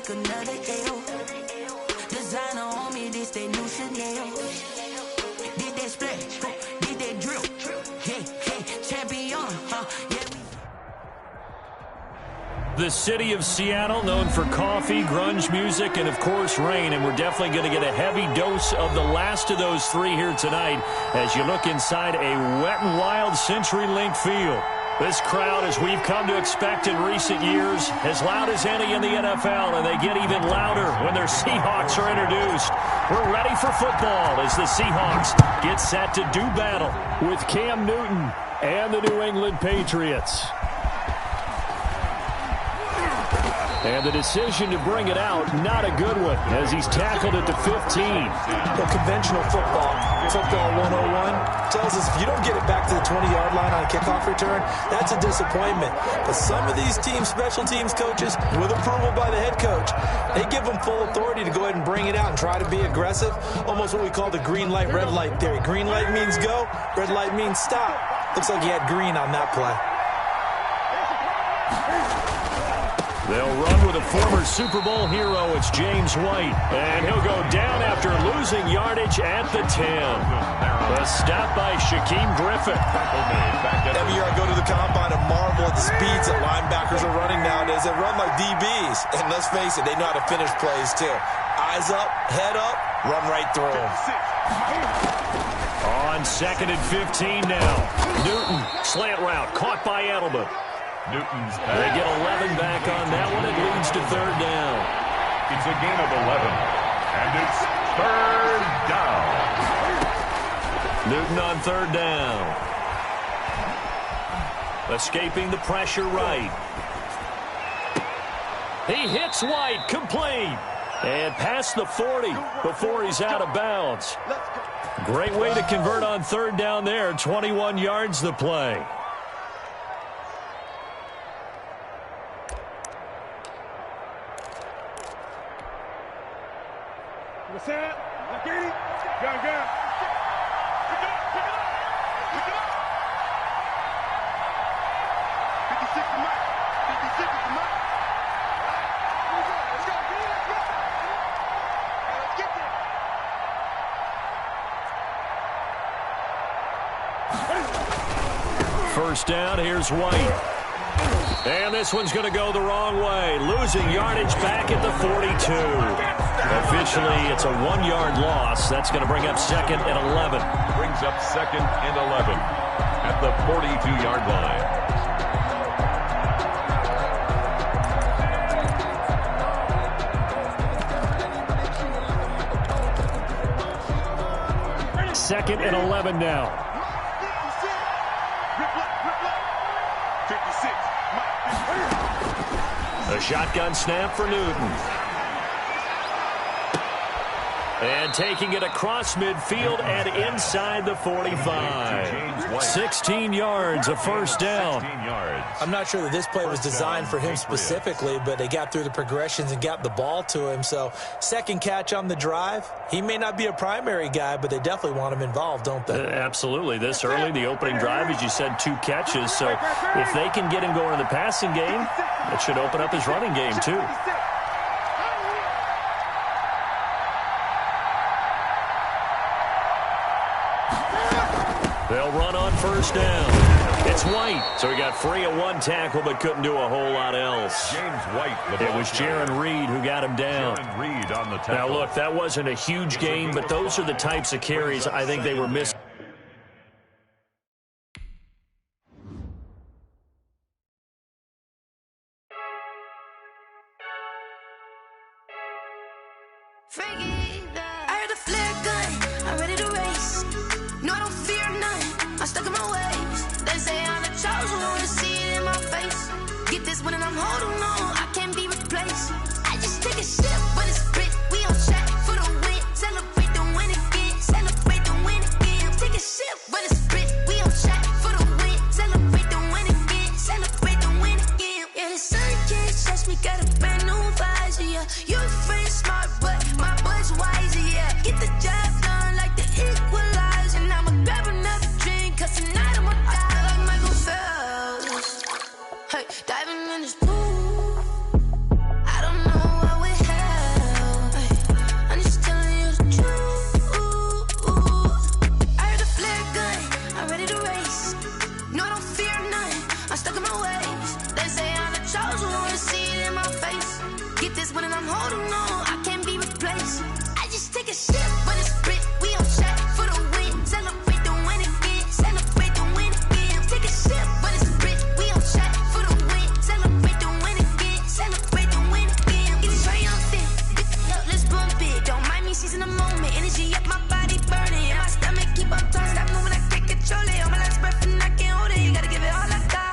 take another L. Designer on me, this they new Chanel. Did that splash, did that drill. Hey, champion, yeah. The city of Seattle, known for coffee, grunge music, and, of course, rain. And we're definitely going to get a heavy dose of the last of those three here tonight as you look inside a Wet n Wild CenturyLink field. This crowd, as we've come to expect in recent years, as loud as any in the NFL, and they get even louder when their Seahawks are introduced. We're ready for football as the Seahawks get set to do battle with Cam Newton and the New England Patriots. And the decision to bring it out, not a good one, as he's tackled at the 15. Well, conventional football 101, tells us if you don't get it back to the 20-yard line on a kickoff return, that's a disappointment. But some of these teams, special teams coaches, with approval by the head coach, they give them full authority to go ahead and bring it out and try to be aggressive, almost what we call the green light, red light theory. Green light means go, red light means stop. Looks like he had green on that play. They'll run with a former Super Bowl hero. It's James White. And he'll go down after losing yardage at the 10. A stop by Shaquem Griffin. Every year I go to the combine and marvel at the speeds that linebackers are running nowadays. They run like DBs. And let's face it, they know how to finish plays too. Eyes up, head up, run right through them. On 2nd and 15 now. Newton, slant route, caught by Edelman. Newton's pass. They get 11 back on that one. It leads to 3rd down. It's a gain of 11. And it's 3rd down. Newton on 3rd down. Escaping the pressure right. He hits White, complete. And past the 40 before he's out of bounds. Great way to convert on 3rd down there. 21 yards the play. What's that? Look at it. Gun. Pick it up. Pick it up. 56 to Mike. 56 to Mike. Let's go. Let's get there. First down, here's White. And this one's going to go the wrong way. Losing yardage back at the 42. Officially, it's a 1-yard loss. That's going to bring up 2nd and 11. Brings up 2nd and 11 at the 42-yard line. Second and 11 now. 56. A shotgun snap for Newton. And taking it across midfield and inside the 45. 16 yards, a first down. I'm not sure that this play was designed for him specifically, but they got through the progressions and got the ball to him. So, second catch on the drive. He may not be a primary guy, but they definitely want him involved, don't they? Absolutely. This early, the opening drive, as you said, 2 catches. So, if they can get him going in the passing game, it should open up his running game, too. They'll run on first down. It's White. So he got free of 1 tackle but couldn't do a whole lot else. James White. It was Jaron Reed who got him down. Reed on the tackle. Now, look, that wasn't a huge gain, but those are the types of carries I think they were missing. I heard a flare gun, I'm ready to race. No, I don't fear none, I'm stuck in my ways. They say I'm the chosen one, see it in my face. Get this one and I'm holding on, I can't be replaced. I just take a sip, but it's split. We on track for the win. Celebrate the win again, celebrate the win again. Take a sip, but it's split. We on track for the win. Celebrate the win again, celebrate the win again. Yeah, the sun can't touch me, got a brand new visor, yeah. Your friend's smart, but my bud's wiser, yeah. Get the job done like the equalizer. And I'ma grab another drink, cause tonight I'ma die like Michael Phelps. Hey, diving in this pool, I don't know what would stuck in my ways. They say I'm the chosen one, see it in my face. Get this one and I'm holding on, I can't be replaced. I just take a sip, but it's split. We on track for the win. Celebrate the win again. Celebrate the win again. Take a sip, but it's split. We on track for the win. Celebrate the win again. Celebrate the win again. It's triumphant. Let's bump it. Don't mind me, she's in the moment. Energy up, my body burning. My stomach keep up turning. Stop moving, I can't control it. On my last breath and I can't hold it. You gotta give it all I got.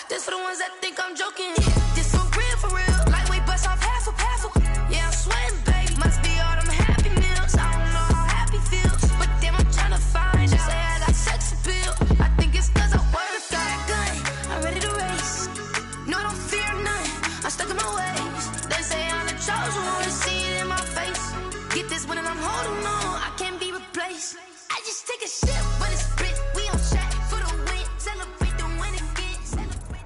This for the ones that think I'm joking. This for real, for real. Lightweight bust off half of. Yeah, I'm sweating, baby. Must be all them happy meals. I don't know how happy feels, but damn, I'm tryna find out. Say I got sex appeal. I think it's 'cause I work. Got a gun, I'm ready to race. No, I don't fear none. I'm stuck in my ways. They say I'm the chosen one, see it in my face. Get this one and I'm holding on, I can't be replaced. I just take a sip, but it's split. We on track for the win. Celebrate the win again. Celebrate.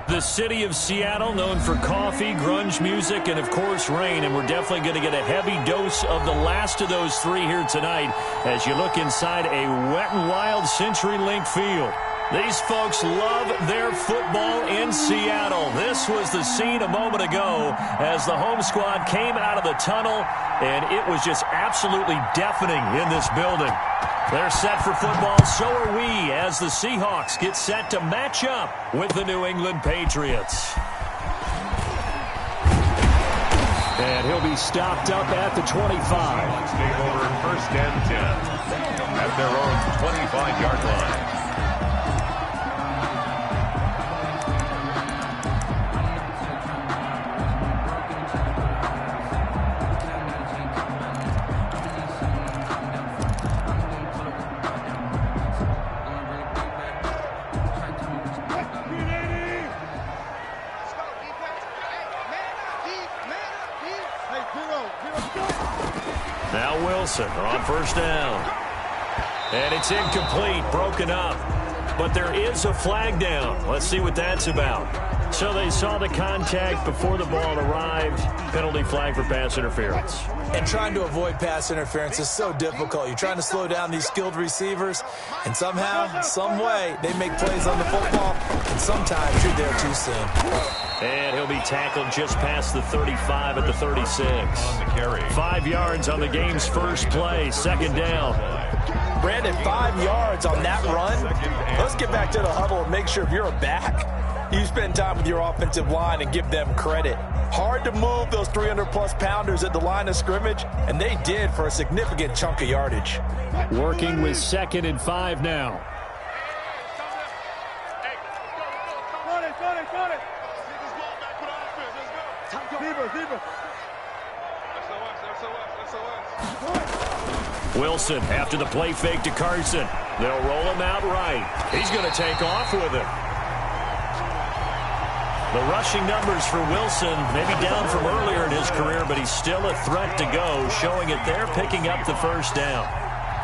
The city of Seattle, known for coffee, grunge music, and, of course, rain. And we're definitely going to get a heavy dose of the last of those three here tonight as you look inside a Wet n Wild CenturyLink field. These folks love their football in Seattle. This was the scene a moment ago as the home squad came out of the tunnel, and it was just absolutely deafening in this building. They're set for football, so are we, as the Seahawks get set to match up with the New England Patriots. And he'll be stopped up at the 25. Game over, 1st and 10 at their own 25-yard line. Now Wilson on 1st down. And it's incomplete, broken up. But there is a flag down. Let's see what that's about. So they saw the contact before the ball arrived. Penalty flag for pass interference. And trying to avoid pass interference is so difficult. You're trying to slow down these skilled receivers, and somehow, some way, they make plays on the football, and sometimes you're there too soon. And he'll be tackled just past the 35 at the 36. On the carry. 5 yards on the game's first play, 2nd down. Brandon, 5 yards on that run. Let's get back to the huddle and make sure if you're a back, you spend time with your offensive line and give them credit. Hard to move those 300-plus pounders at the line of scrimmage, and they did for a significant chunk of yardage. Working with 2nd and 5 now. Wilson after the play fake to Carson. They'll roll him out right. He's going to take off with it. The rushing numbers for Wilson maybe down from earlier in his career, but he's still a threat to go, showing it there, picking up the 1st down.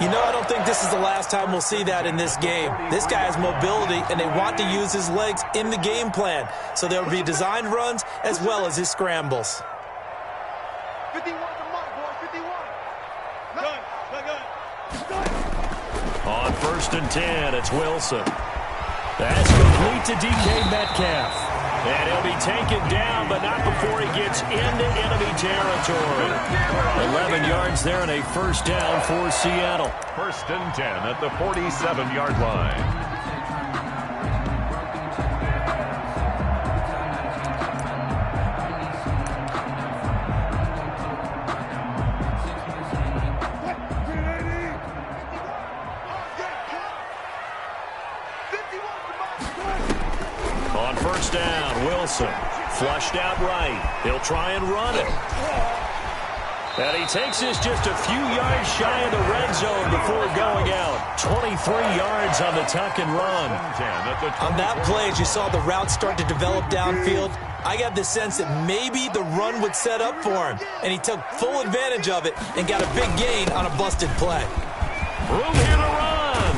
You know, I don't think this is the last time we'll see that in this game. This guy has mobility, and they want to use his legs in the game plan. So there will be designed runs as well as his scrambles. 51 to Mark, boys, 51. On 1st and 10, it's Wilson. That's complete to DK Metcalf. And he'll be taken down, but not before he gets into enemy territory. 11 yards there and a 1st down for Seattle. 1st and 10 at the 47-yard line. On 1st down, Wilson flushed out right. He'll try and run it. And he takes this just a few yards shy of the red zone before going out. 23 yards on the tuck and run. On that play, as you saw the route start to develop downfield, I got the sense that maybe the run would set up for him. And he took full advantage of it and got a big gain on a busted play. Room here to run.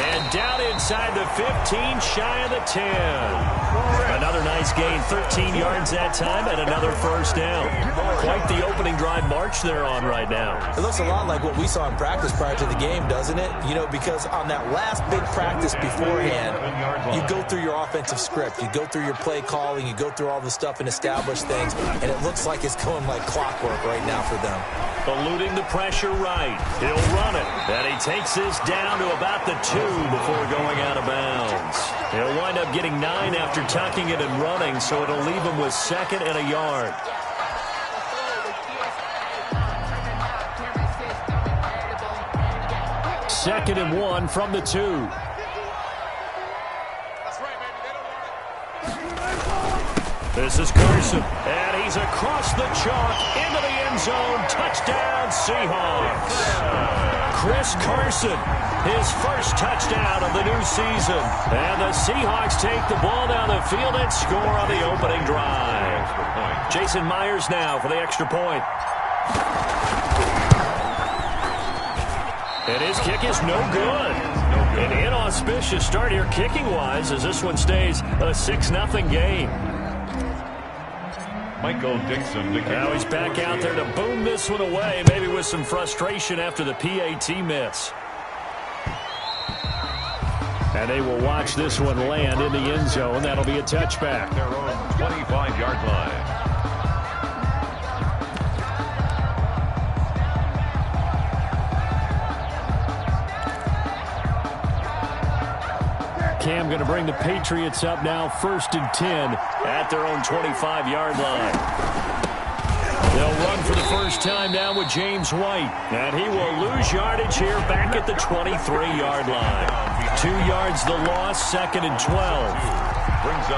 And down in inside the 15, shy of the 10. Another nice gain, 13 yards that time, and another first down. Quite the opening drive march they're on right now. It looks a lot like what we saw in practice prior to the game, doesn't it? You know, because on that last big practice beforehand, you go through your offensive script, you go through your play calling, you go through all the stuff and establish things, and it looks like it's going like clockwork right now for them. Eluding the pressure right. He'll run it. And he takes this down to about the 2 before going out of bounds. He'll wind up getting 9 after tucking it and running, so it'll leave him with 2nd and a yard. Second and 1 from the 2. This is Carson, and he's across the chalk into the end zone. Touchdown, Seahawks. Chris Carson, his first touchdown of the new season. And the Seahawks take the ball down the field and score on the opening drive. Jason Myers now for the extra point. And his kick is no good. An inauspicious start here kicking-wise as this one stays a 6-0 game. Michael Dixon. Now he's back out there to boom this one away, maybe with some frustration after the PAT miss. And they will watch this one land in the end zone. That'll be a touchback. Their own 25-yard line. Cam going to bring the Patriots up now, 1st and 10 at their own 25-yard line. They'll run for the first time now with James White, and he will lose yardage here back at the 23-yard line. 2 yards the loss, 2nd and 12.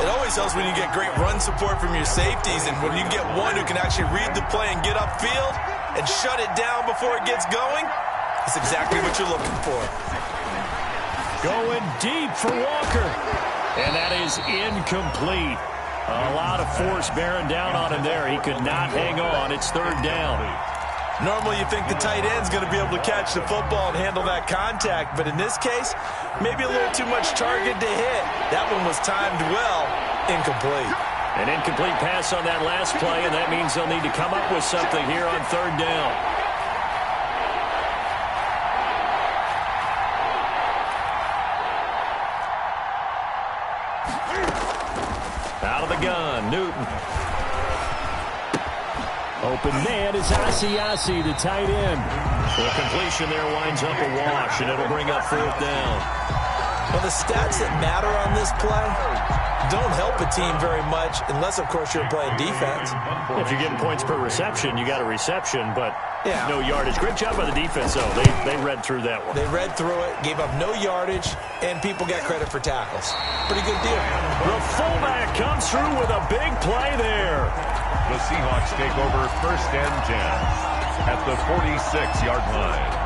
It always helps when you get great run support from your safeties, and when you get one who can actually read the play and get upfield and shut it down before it gets going, that's exactly what you're looking for. Going deep for Walker. And that is incomplete. A lot of force bearing down on him there. He could not hang on. It's 3rd down. Normally you think the tight end's going to be able to catch the football and handle that contact, but in this case, maybe a little too much target to hit. That one was timed well. Incomplete. An incomplete pass on that last play, and that means they'll need to come up with something here on 3rd down. Out of the gun, Newton. Open man is Asiasi, the tight end. The completion there winds up a wash, and it'll bring up 4th down. Well, the stats that matter on this play don't help a team very much unless, of course, you're playing defense. Well, if you're getting points per reception, you got a reception, but yeah, no yardage. Great job by the defense, though. They read through that one. They read through it, gave up no yardage, and people got credit for tackles. Pretty good deal. The fullback comes through with a big play there. The Seahawks take over 1st and 10 at the 46-yard line.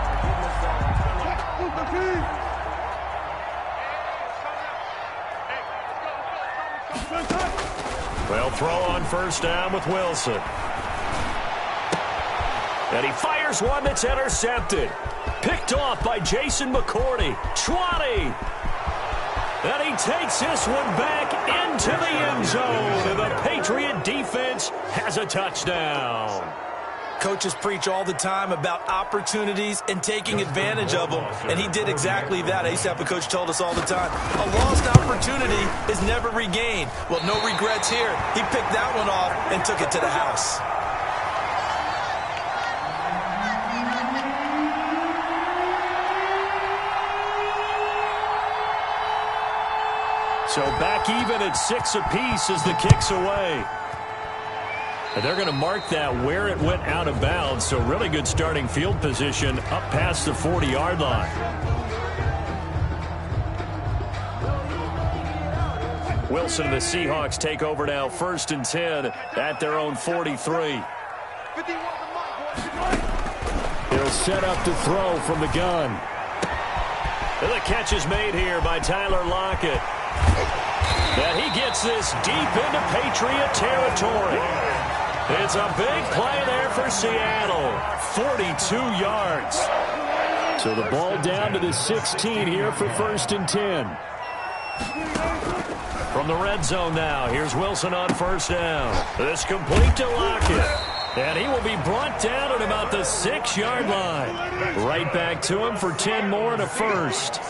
Well, throw on 1st down with Wilson. And he fires one that's intercepted. Picked off by Jason McCourty. 20. And he takes this one back into the end zone. And the Patriot defense has a touchdown. Coaches preach all the time about opportunities and taking advantage of them, and he did exactly that. ASAP coach told us all the time, a lost opportunity is never regained. Well, no regrets here. He picked that one off and took it to the house. So back even at 6 apiece as the kick's away. And they're going to mark that where it went out of bounds. So really good starting field position up past the 40-yard line. Wilson and the Seahawks take over now 1st and 10 at their own 43. He'll set up to throw from the gun. And the catch is made here by Tyler Lockett. And he gets this deep into Patriot territory. It's a big play there for Seattle. 42 yards. So the ball down to the 16 here for 1st and 10. From the red zone now, here's Wilson on 1st down. This complete to Lockett. And he will be brought down at about the 6-yard line. Right back to him for 10 more and a first.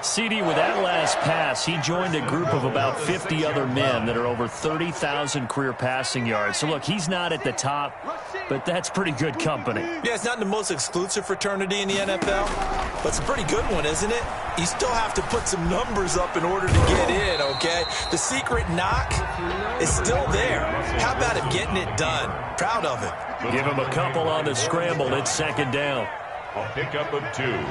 CD, with that last pass, he joined a group of about 50 other men that are over 30,000 career passing yards. So, look, he's not at the top, but that's pretty good company. Yeah, it's not the most exclusive fraternity in the NFL, but it's a pretty good one, isn't it? You still have to put some numbers up in order to get in, okay? The secret knock is still there. How about him getting it done? Proud of him. Give him a couple on the scramble. It's 2nd down. A pickup of 2.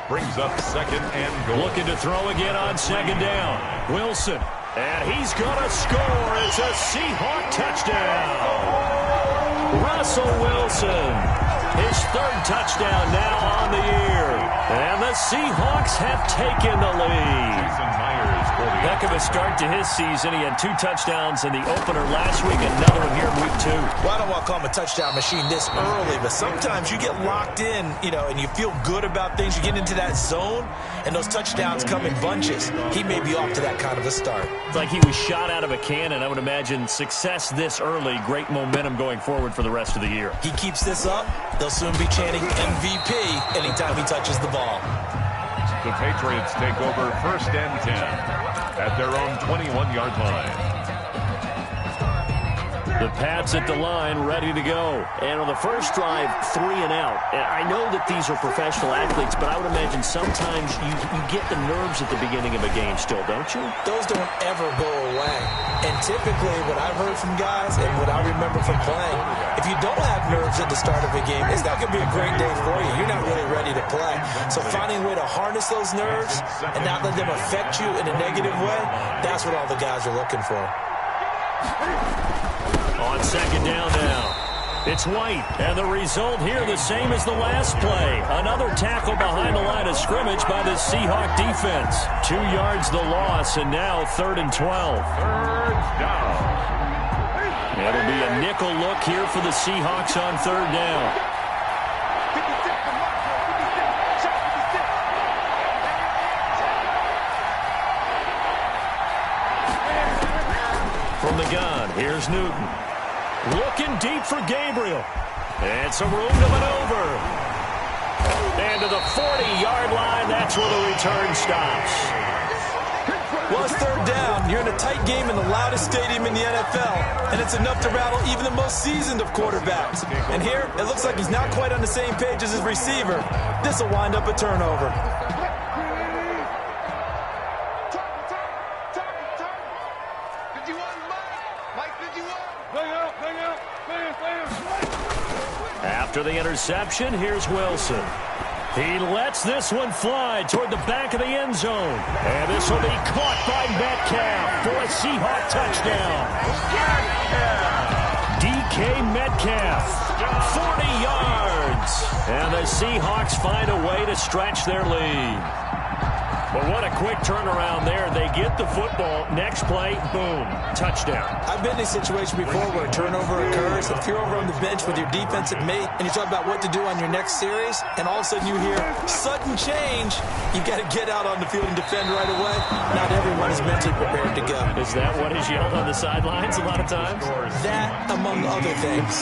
Brings up 2nd and goal. Looking to throw again on 2nd down. Wilson. And he's going to score. It's a Seahawk touchdown. Russell Wilson. His 3rd touchdown now on the year. And the Seahawks have taken the lead. Heck of a start to his season. He had 2 touchdowns in the opener last week, another one here in week 2. Well, I don't want to call him a touchdown machine this early, but sometimes you get locked in, and you feel good about things. You get into that zone, and those touchdowns come in bunches. He may be off to that kind of a start. It's like he was shot out of a cannon. I would imagine success this early, great momentum going forward for the rest of the year. He keeps this up, they'll soon be chanting MVP anytime he touches the ball. The Patriots take over 1st and 10 at their own 21-yard line. The Pats at the line, ready to go. And on the first drive, 3 and out. And I know that these are professional athletes, but I would imagine sometimes you get the nerves at the beginning of a game still, don't you? Those don't ever go away. And typically, what I've heard from guys and what I remember from playing, if you don't have nerves at the start of a game, it's not going to be a great day for you. You're not really ready to play. So finding a way to harness those nerves and not let them affect you in a negative way, that's what all the guys are looking for. On 2nd down now, it's White, and the result here the same as the last play. Another tackle behind the line of scrimmage by the Seahawk defense. 2 yards the loss, and now 3rd and 12. 3rd down. It'll be a nickel look here for the Seahawks on 3rd down. From the gun, here's Newton. Looking deep for Gabriel. And some room to maneuver. And to the 40-yard line, that's where the return stops. Well, it's 3rd down. You're in a tight game in the loudest stadium in the NFL, and it's enough to rattle even the most seasoned of quarterbacks. And here, it looks like he's not quite on the same page as his receiver. This will wind up a turnover. After the interception, here's Wilson. He lets this one fly toward the back of the end zone. And this will be caught by Metcalf for a Seahawk touchdown. DK Metcalf, 40 yards. And the Seahawks find a way to stretch their lead. But what a quick turnaround there. They get the football. Next play, boom, touchdown. I've been in a situation before where a turnover occurs. If you're over on the bench with your defensive mate and you talk about what to do on your next series, and all of a sudden you hear sudden change, you've got to get out on the field and defend right away. Not everyone is mentally prepared to go. Is that what is yelled on the sidelines a lot of times? That, among other things.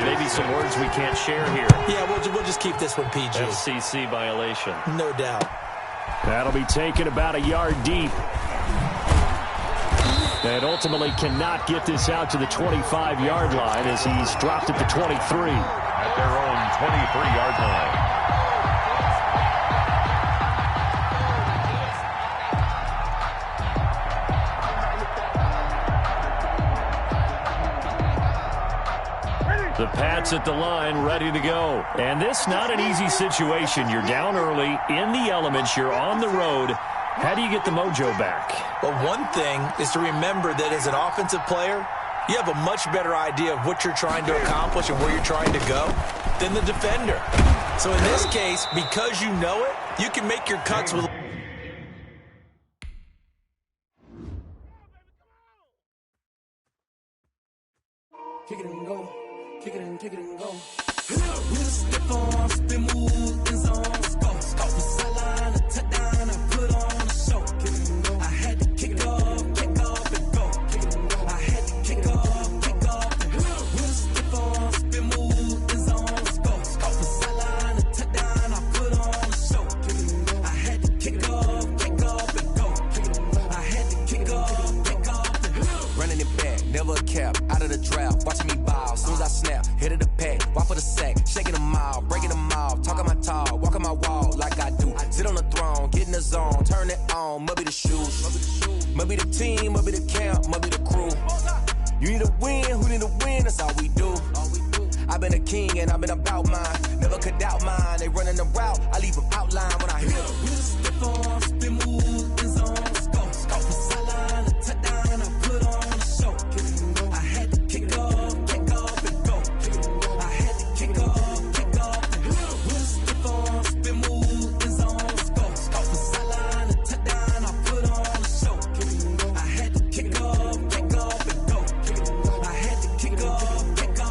Maybe some words we can't share here. Yeah, we'll just keep this one PG. FCC violation. No doubt. That'll be taken about a yard deep. And ultimately cannot get this out to the 25-yard line as he's dropped at the 23. At their own 23-yard line. The Pats at the line, ready to go. And this not an easy situation. You're down early, in the elements, you're on the road. How do you get the mojo back? Well, one thing is to remember that as an offensive player, you have a much better idea of what you're trying to accomplish and where you're trying to go than the defender. So in this case, because you know it, you can make your cuts with... Kick it and go. Kick it and go. Step on, spin, move, in zone, go. it back, never a cap, out of the drought, watching me ball. Soon as I snap, hit of the pack, walk for the sack, shaking them all, breaking them off, talking my talk, walking my wall like I do. Sit on the throne, get in the zone, turn it on, must be the shoes, must be the team, must be the camp, must be the crew. You need a win, who need a win, that's all we do. I've been a king and I've been about mine, never could doubt mine. They running the route, I leave them outline when I hit them. Step on, spin move, in zone, scope for sideline, a touchdown, I put on a show. I had to kick off and go. I had to kick off and go. Step on, spin move, in zone, scope for sideline, a touchdown, I put on a show. I had to kick off and go. I had to kick off and go.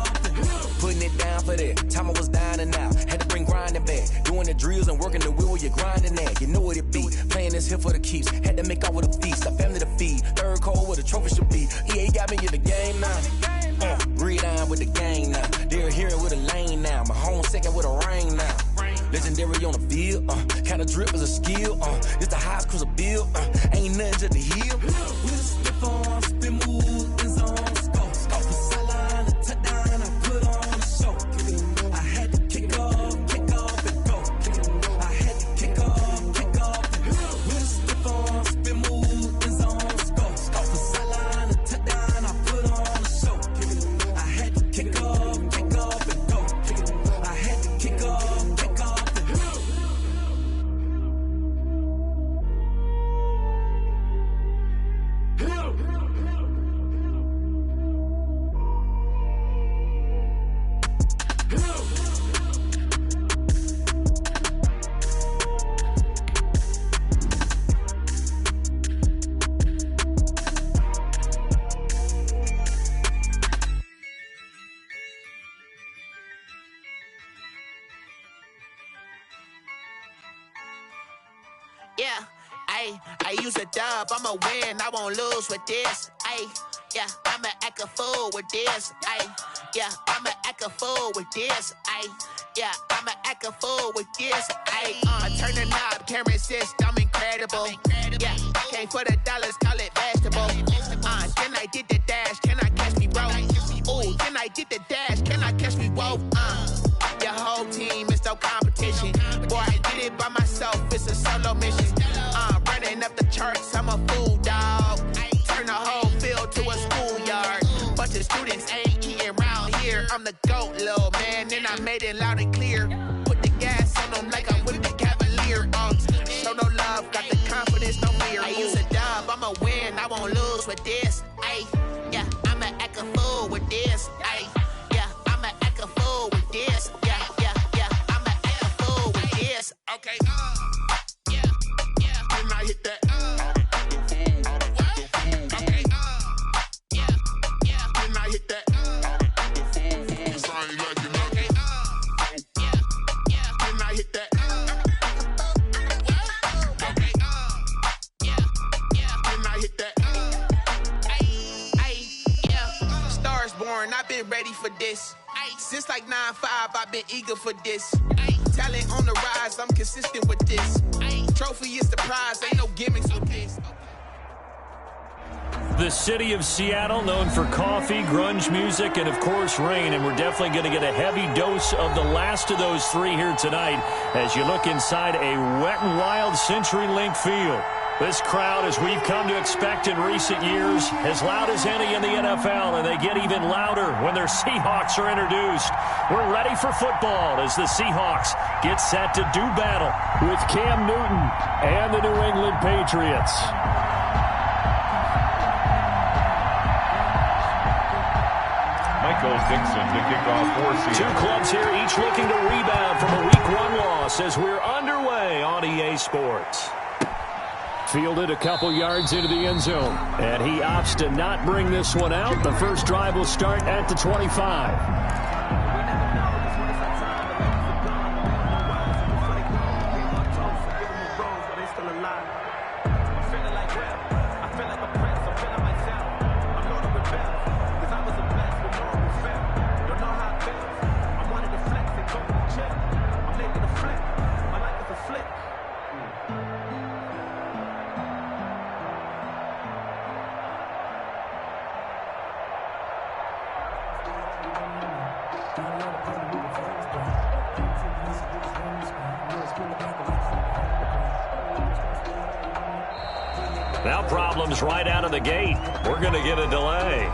Putting it down for that. Time I was down and out. Had to bring grinding back. Doing the drills and working the wheel where you're grinding at. You know what it be. Playing this here for the keeps. Had to make out with a feast. A family to feed. Third cold where the trophy should be. EA got me in the game now. Read on with the game now. They're hearing with a lane now. My home second with a rain now. Legendary on the field. Kind of drip is a skill. It's the highest cruiser bill. Ain't nothing just to heal. Step on, spin move, in zone, scope for sideline, a touchdown, I put on a show. I had to kick off and go. I had to kick off and go. Step on, spin move, in zone, scope for sideline, a touchdown, I put on a show. I had to kick off and go. I had to kick off and go. Yeah, I use a dub, I'ma win, I won't lose with this. Yeah, I'ma act a fool with this. Yeah, I'ma act a fool with this. Yeah, I'ma act a fool with this. Turn the knob, camera assist, I'm incredible. Yeah, came for the dollars, call it vegetable. Then I did the dash, can I catch me, bro? Ooh, then I did the dash, can I catch me, whoa? Your whole team is no competition. Boy, I did it by myself, it's a solo mission. Running up the charts, I'm a fool, dog. Turn the whole field to a schoolyard. Bunch of students ain't eating round here. I'm the GOAT, little man, and I made it loud and clear. Put the gas on them like I'm with the Cavalier. Show no love, got the confidence, no fear. I use a dub, I'ma win, I won't lose with this. Yeah, I'ma act a fool with this. Yeah, I'ma act a fool with this. Yeah, I'ma act a fool with this. Okay, yeah, can I hit that? Okay, yeah, can I hit that? Cause I ain't liking nothing. Okay, yeah, can I hit that? Okay, yeah, can I hit that? Yeah, Stars born, I've been ready for this. Since like 9-5, I've been eager for this. Talent on the rise, I'm consistent with this. Trophy is the prize, ain't no gimmicks with this. The city of Seattle, known for coffee, grunge music, and, of course, rain. And we're definitely going to get a heavy dose of the last of those three here tonight as you look inside a Wet n Wild CenturyLink field. This crowd, as we've come to expect in recent years, as loud as any in the NFL, and they get even louder when their Seahawks are introduced. We're ready for football as the Seahawks get set to do battle with Cam Newton and the New England Patriots. Michael Dixon to kick off for Seattle. Two clubs here, each looking to rebound from a Week 1 loss as we're underway on EA Sports. Fielded a couple yards into the end zone, and he opts to not bring this one out. The first drive will start at the 25. Now problems right out of the gate. We're going to get a delay.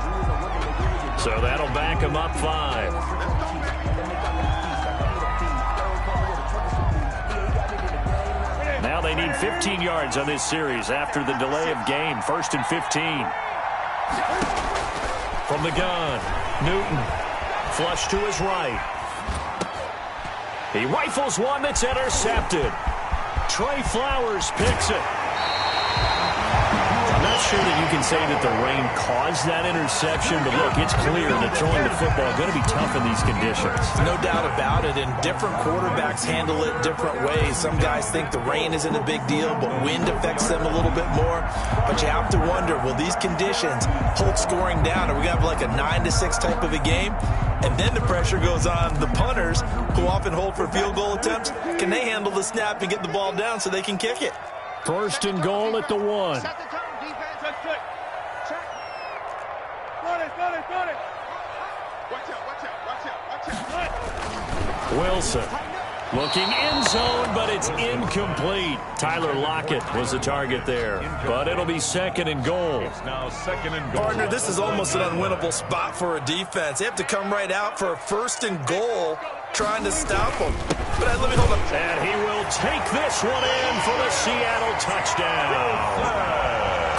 So that'll back him up 5. Now they need 15 yards on this series after the delay of game. 1st and 15. From the gun, Newton. Flush to his right. He rifles one that's intercepted. Trey Flowers picks it. I'm not sure that you can say that the rain caused that interception, but look, it's clear that throwing the football is going to be tough in these conditions. No doubt about it, and different quarterbacks handle it different ways. Some guys think the rain isn't a big deal, but wind affects them a little bit more. But you have to wonder, will these conditions hold scoring down? Are we going to have like a 9-6 type of a game? And then the pressure goes on the punters, who often hold for field goal attempts. Can they handle the snap and get the ball down so they can kick it? 1st and goal at the 1. Set the tone, defense. Check. Got it. Watch out. Wilson looking end zone, but it's incomplete. Tyler Lockett was the target there, but it'll be 2nd and goal. Now 2nd and goal. Partner, this is almost an unwinnable spot for a defense. They have to come right out for a 1st and goal, trying to stop them. But let me hold up. And he will take this one in for the Seattle touchdown.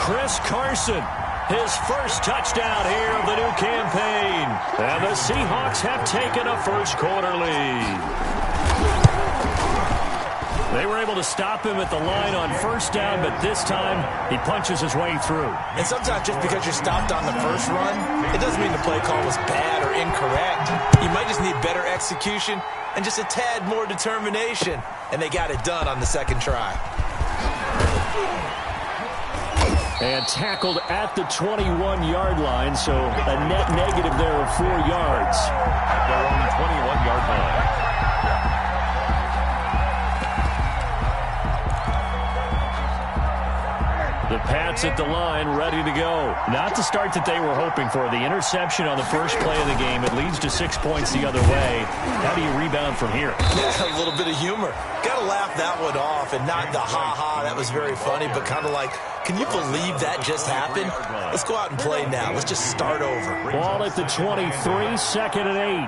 Chris Carson, his first touchdown here of the new campaign. And the Seahawks have taken a first-quarter lead. They were able to stop him at the line on 1st down, but this time he punches his way through. And sometimes just because you're stopped on the first run, it doesn't mean the play call was bad or incorrect. You might just need better execution and just a tad more determination. And they got it done on the 2nd try. And tackled at the 21-yard line, so a net negative there of 4 yards. At their own 21-yard line. The Pats at the line, ready to go. Not the start that they were hoping for. The interception on the first play of the game. It leads to 6 points the other way. How do you rebound from here? Yeah, a little bit of humor. Got to laugh that one off, and not the ha-ha, that was very funny, but kind of like, can you believe that just happened? Let's go out and play now. Let's just start over. Ball at the 23, 2nd and 8.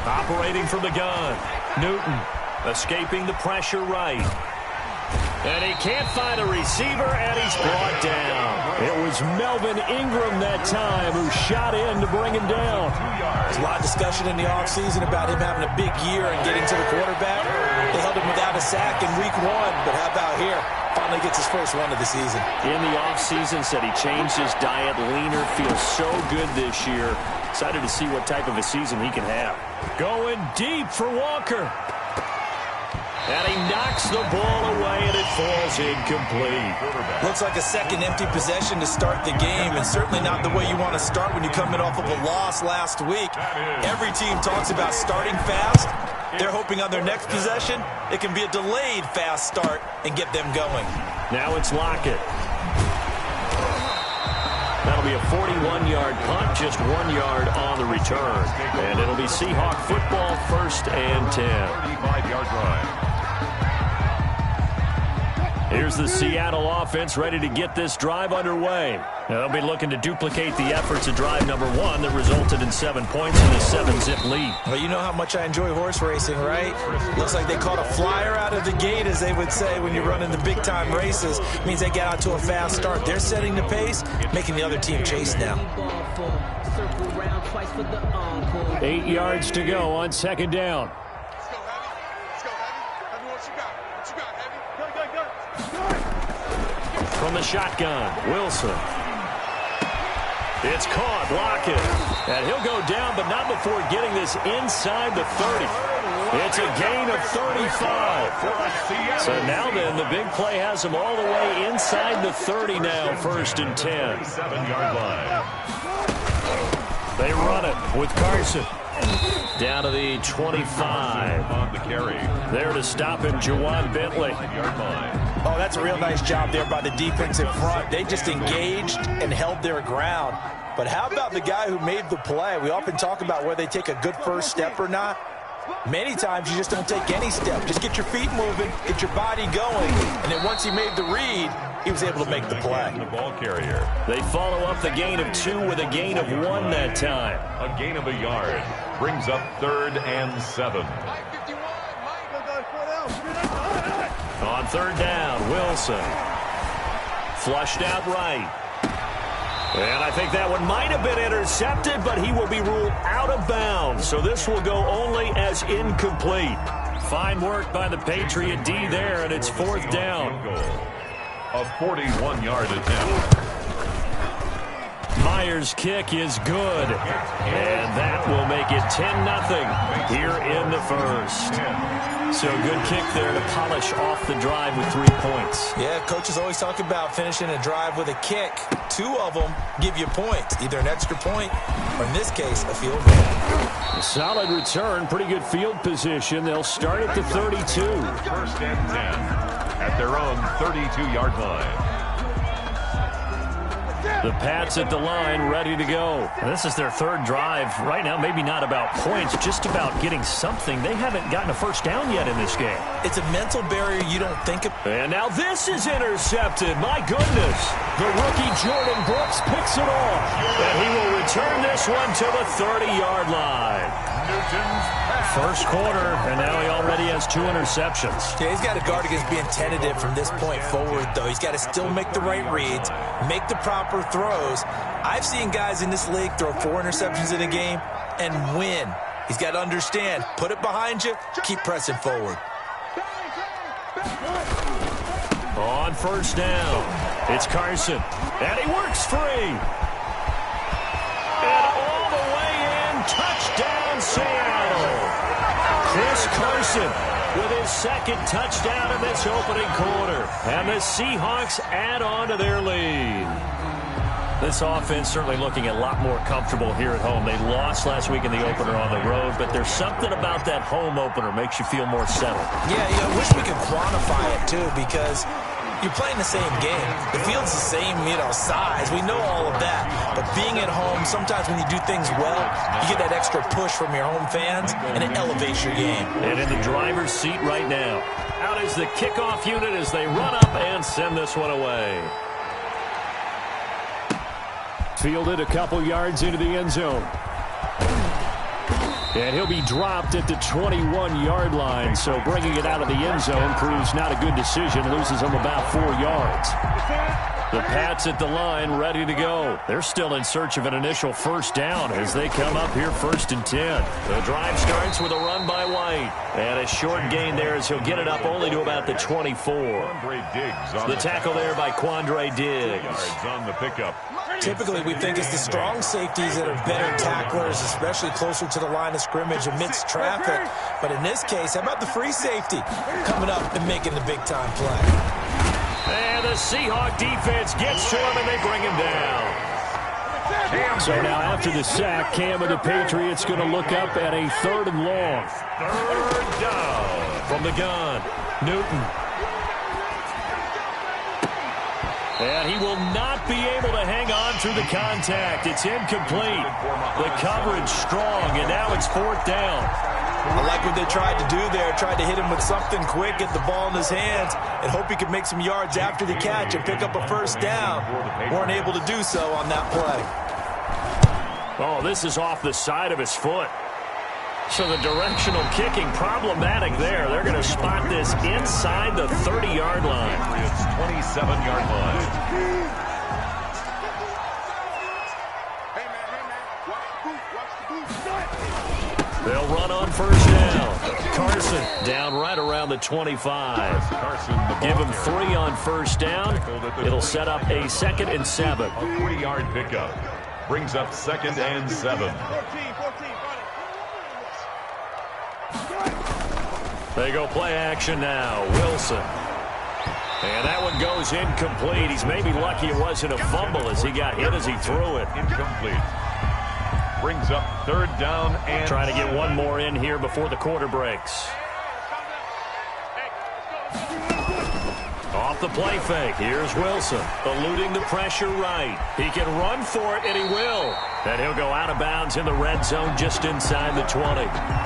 Operating from the gun. Newton escaping the pressure right. And he can't find a receiver, and he's brought down. It was Melvin Ingram that time who shot in to bring him down. There's a lot of discussion in the offseason about him having a big year and getting to the quarterback. They held him without a sack in week 1, but how about here? Finally gets his first one of the season. In the offseason, said he changed his diet, leaner, feels so good this year. Excited to see what type of a season he can have. Going deep for Walker. And he knocks the ball away, and it falls incomplete. Looks like a second empty possession to start the game, and certainly not the way you want to start when you're coming off of a loss last week. Every team talks about starting fast. They're hoping on their next possession, it can be a delayed fast start and get them going. Now it's Lockett. That'll be a 41-yard punt, just 1 yard on the return. And it'll be Seahawk football, 1st and 10. 35-yard line. Here's the Seattle offense ready to get this drive underway. Now, they'll be looking to duplicate the efforts of drive number 1 that resulted in 7 points and a 7-zip lead. Well, you know how much I enjoy horse racing, right? Looks like they caught a flyer out of the gate, as they would say when you're running the big-time races. It means they get out to a fast start. They're setting the pace, making the other team chase now. 8 yards to go on 2nd down. From the shotgun, Wilson. It's caught, Lockett. And he'll go down, but not before getting this inside the 30. It's a gain of 35. So now then, the big play has him all the way inside the 30 now, 1st and 10. 7-yard line. They run it with Carson. Down to the 25. On the carry. There to stop him, Juwan Bentley. 5-yard line. Oh, that's a real nice job there by the defense in front. They just engaged and held their ground. But how about the guy who made the play? We often talk about whether they take a good first step or not. Many times you just don't take any step. Just get your feet moving, get your body going, and then once he made the read, he was able to make the play. The ball carrier. They follow up the gain of 2 with a gain of 1 that time. A gain of a yard. Brings up 3rd and 7. On 3rd down, Wilson. Flushed out right. And I think that one might have been intercepted, but he will be ruled out of bounds. So this will go only as incomplete. Fine work by the Patriot D there, and it's 4th down. A 41-yard attempt. Myers' kick is good, and that will make it 10-0 here in the first. So good kick there to polish off the drive with 3 points. Yeah, coaches always talk about finishing a drive with a kick. 2 of them give you points, either an extra point or, in this case, a field goal. Solid return, pretty good field position. They'll start at the 32. 1st and 10 at their own 32-yard line. The Pats at the line, ready to go. And this is their 3rd drive. Right now, maybe not about points, just about getting something. They haven't gotten a first down yet in this game. It's a mental barrier you don't think of. And now this is intercepted. My goodness. The rookie Jordan Brooks picks it off. And he will return this one to the 30-yard line. First quarter, and now he already has 2 interceptions. Yeah, he's got to guard against being tentative from this point forward, though. He's got to still make the right reads, make the proper throws. I've seen guys in this league throw 4 interceptions in a game and win. He's got to understand, put it behind you, keep pressing forward. On 1st down, it's Carson, and he works free. And all the way in, touchdown Seattle. Chris Carson with his 2nd touchdown in this opening quarter. And the Seahawks add on to their lead. This offense certainly looking a lot more comfortable here at home. They lost last week in the opener on the road, but there's something about that home opener makes you feel more settled. Yeah, I wish we could quantify it, too, because you're playing the same game. The field's the same, size. We know all of that. But being at home, sometimes when you do things well, you get that extra push from your home fans, and it elevates your game. And in the driver's seat right now, out is the kickoff unit as they run up and send this one away. Fielded a couple yards into the end zone. And he'll be dropped at the 21-yard line, so bringing it out of the end zone proves not a good decision, loses him about 4 yards. The Pats at the line, ready to go. They're still in search of an initial first down as they come up here 1st and 10. The drive starts with a run by White. And a short gain there as he'll get it up only to about the 24. The tackle there by Quandre Diggs. On the pickup. Typically, we think it's the strong safeties that are better tacklers, especially closer to the line of scrimmage amidst traffic. But in this case, how about the free safety coming up and making the big-time play? And the Seahawk defense gets to him, and they bring him down. So now after the sack, Cam of the Patriots going to look up at a 3rd and long. 3rd down. From the gun, Newton. And he will not be able to hang on through the contact. It's incomplete. The coverage strong, and now it's 4th down. I like what they tried to do there. Tried to hit him with something quick, get the ball in his hands, and hope he could make some yards after the catch and pick up a first down. Weren't able to do so on that play. Oh, this is off the side of his foot. So the directional kicking problematic there. They're going to spot this inside the 30-yard line. It's 27-yard line. They'll run on 1st down. Carson down right around the 25. Give him 3 on 1st down. It'll set up a 2nd and 7. A 40-yard pickup. Brings up 2nd and 7. They go play action now. Wilson. And that one goes incomplete. He's maybe lucky it wasn't a fumble as he got hit as he threw it. Incomplete. Brings up 3rd down and trying to get one more in here before the quarter breaks. Off Off the play fake, here's Wilson, eluding the pressure right. He can run for it, and he will. And he'll go out of bounds in the red zone just inside the 20.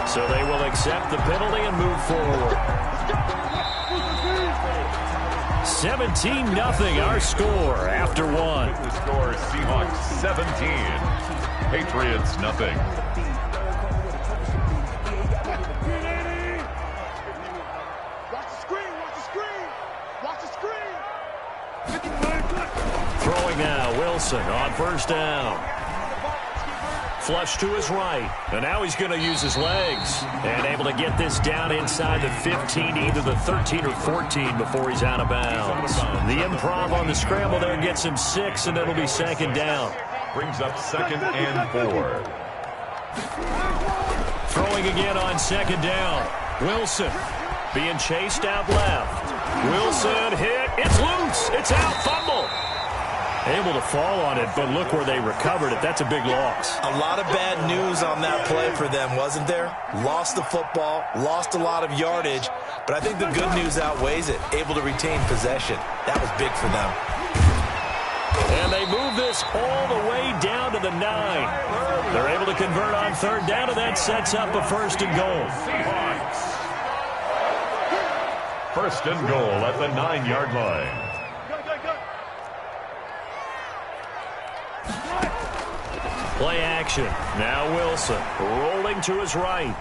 So they will accept the penalty and move forward. 17-0 our score after one. The score, Seahawks 17, Patriots nothing. Throwing now, Wilson on first down. Flush to his right, and now he's going to use his legs. And able to get this down inside the 15, either the 13 or 14 before he's out of bounds. The improv on the scramble there gets him 6, and it'll be second down. Brings up 2nd and 4. Throwing again on second down. Wilson being chased out left. Wilson hit. It's loose. It's out. Fumble. Able to fall on it, but look where they recovered it. That's a big loss. A lot of bad news on that play for them, wasn't there? Lost the football, lost a lot of yardage, but I think the good news outweighs it. Able to retain possession. That was big for them. And they move this all the way down to the 9. They're able to convert on third down, and that sets up a 1st and goal. Seahawks. 1st and goal at the 9-yard line. Play action. Now Wilson rolling to his right.